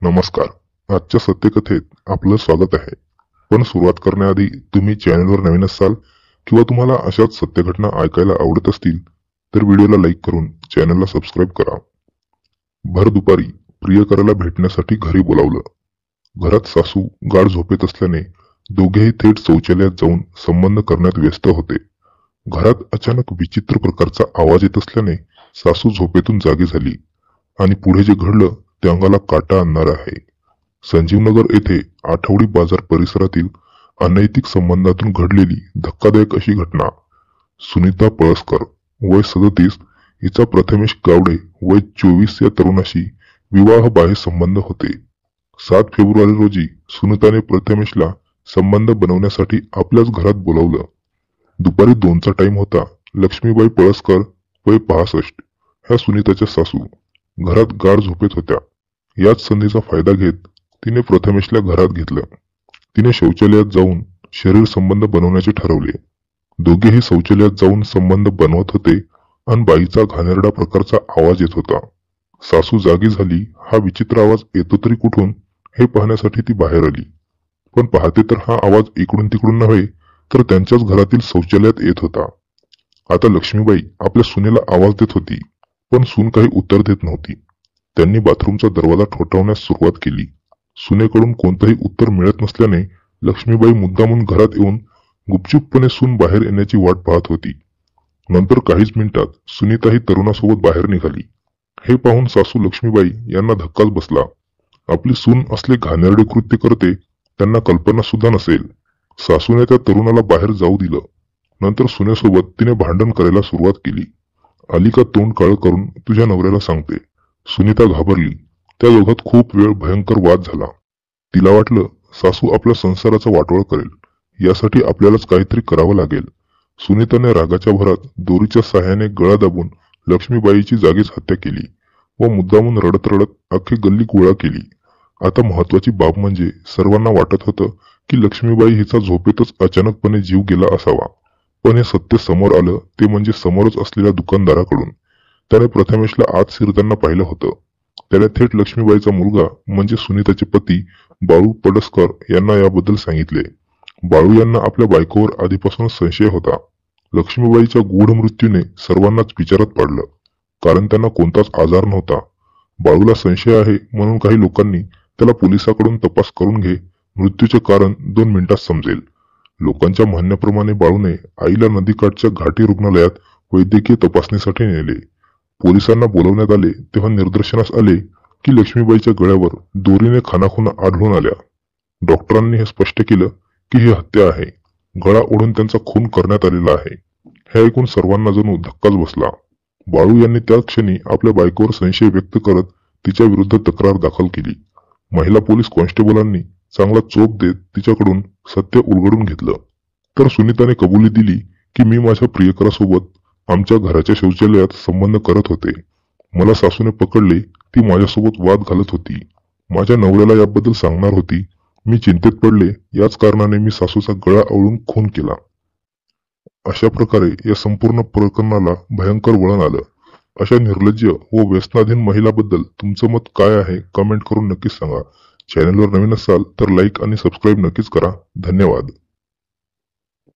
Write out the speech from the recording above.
नमस्कार. आजच्या सत्यकथेत आपलं स्वागत आहे. पण सुरुवात करण्याआधी तुम्ही चॅनलवर नवीन असाल किंवा तुम्हाला अशाच सत्यघटना ऐकायला आवडत असतील तर व्हिडिओला लाईक करून चॅनलला सबस्क्राईब करा. भर दुपारी प्रियकराला भेटण्यासाठी घरी बोलावलं. घरात सासू गाढ झोपेत असल्याने दोघेही थेट शौचालयात जाऊन संबंध करण्यात व्यस्त होते. घरात अचानक विचित्र प्रकारचा आवाज येत असल्याने सासू झोपेतून जागी झाली आणि पुढे जे घडलं ते अंगाला काटा आणणार आहे. संजीवनगर येथे आठवडी बाजार परिसरातील अनैतिक संबंधातून घडलेली धक्कादायक अशी घटना. सुनीता पळसकर वय 37, हिचा प्रथमेश गावडे वय 24 या तरुणाशी विवाह बाह्य संबंध होते. 7 फेब्रुवारी रोजी सुनीताने प्रथमेशला संबंध बनवण्यासाठी आपल्याच घरात बोलावलं. दुपारी 2चा टाइम होता. लक्ष्मीबाई पळसकर वय 65 ह्या सुनीताच्या सासू घरात गाढ झोपेत होत्या. याच संधीचा फायदा घेत तिने प्रथमेशला घरात घेतलं. तिने शौचालयात जाऊन शरीर संबंध बनवण्याचे ठरवले. दोघेही शौचालयात जाऊन संबंध बनवत होते आणि बाईचा घाणेरडा प्रकारचा आवाज येत होता. सासू जागी झाली. हा विचित्र आवाज येतो तरी कुठून हे पाहण्यासाठी ती बाहेर आली. पण पाहते तर हा आवाज इकडून तिकडून नव्हे तर त्यांच्याच घरातील शौचालयात येत होता. आता लक्ष्मीबाई आपल्या सुनेला आवाज देत होती पण सून काही उत्तर देत नव्हती. त्यांनी बाथरूमचा दरवाजा ठोठावण्यास सुरुवात केली. सुनेकडून कोणतंही उत्तर मिळत नसल्याने लक्ष्मीबाई मुद्दामून घरात येऊन गुपचूपपणे सून बाहेर येण्याची वाट पाहत होती. नंतर काहीच मिनिटात सुनीताही तरुणासोबत बाहेर निघाली. हे पाहून सासू लक्ष्मीबाई यांना धक्काच बसला. आपली सून असले घाणेरडे कृत्य करते त्यांना कल्पना सुद्धा नसेल. सासूने त्या तरुणाला बाहेर जाऊ दिलं. नंतर सुनेसोबत तिने भांडण करायला सुरुवात केली. आली का तोंड काळं करून तुझ्या नवऱ्याला सांगते. सुनीता घाबरली. त्या दोघात खूप वेळ भयंकर वाद झाला. तिला वाटलं सासू आपल्या संसाराचा वाटोळ करेल. यासाठी आपल्यालाच काहीतरी करावं लागेल. सुनीताने रागाच्या भरात दोरीच्या साह्याने गळा दाबून लक्ष्मीबाईची जागीच हत्या केली व मुद्दामून रडत रडत अख्खी गल्ली गोळा केली. आता महत्वाची बाब म्हणजे सर्वांना वाटत होतं की लक्ष्मीबाई हिचा झोपेतच अचानकपणे जीव गेला असावा. पण हे सत्य समोर आलं ते म्हणजे समोरच असलेल्या दुकानदाराकडून. त्याने प्रथमेशला आत शिरताना पाहिलं होतं. त्याने थेट लक्ष्मीबाईचा मुलगा म्हणजे सुनीताचे पती बाळू पडसकर यांना याबद्दल सांगितले. बाळू यांना आपल्या बायकोवर आधीपासूनच संशय होता. लक्ष्मीबाईच्या गूढ मृत्यूने सर्वांनाच विचारात पाडलं. कारण त्यांना कोणताच आजार नव्हता. बाळूला संशय आहे म्हणून काही लोकांनी त्याला पोलिसाकडून तपास करून घे, मृत्यूचे कारण 2 मिनिटात समजेल. लोकांच्या म्हणण्याप्रमाणे बाळूने आईला नदीकाठच्या घाटी रुग्णालयात वैद्यकीय तपासणीसाठी नेले. पोलिसांना बोलवण्यात आले तेव्हा निदर्शनास आले की लक्ष्मीबाईच्या गळ्यावर दोरीने खाणाखुणा आढळून आल्या. डॉक्टरांनी हे स्पष्ट केलं की ही हत्या आहे. गळा ओढून त्यांचा खून करण्यात आलेला आहे. हे ऐकून सर्वांना जणू धक्काच बसला. बाळू यांनी त्याच क्षणी आपल्या बायकोवर संशय व्यक्त करत तिच्या विरुद्ध तक्रार दाखल केली. महिला पोलीस कॉन्स्टेबलांनी चांगला चोप देत तिच्याकडून सत्य उलगडून घेतलं. तर सुनीताने कबुली दिली की मी माझ्या प्रियकरासोबत आमच्या घराच्या शौचालयात संबंध करत होते. मला सासूने पकडले. ती माझ्यासोबत वाद घालत होती. माझ्या नवऱ्याला याबद्दल सांगणार होती. मी चिंतेत पडले. याच कारणाने मी सासूचा गळा आवळून खून केला. अशा प्रकारे या संपूर्ण प्रकरणाला भयंकर वळण आलं. अशा निर्लज्ज व व्यसनाधीन महिलाबद्दल तुमचं मत काय आहे कमेंट करून नक्कीच सांगा. चॅनलवर नवीन असाल तर लाईक आणि सबस्क्राईब नक्कीच करा. धन्यवाद.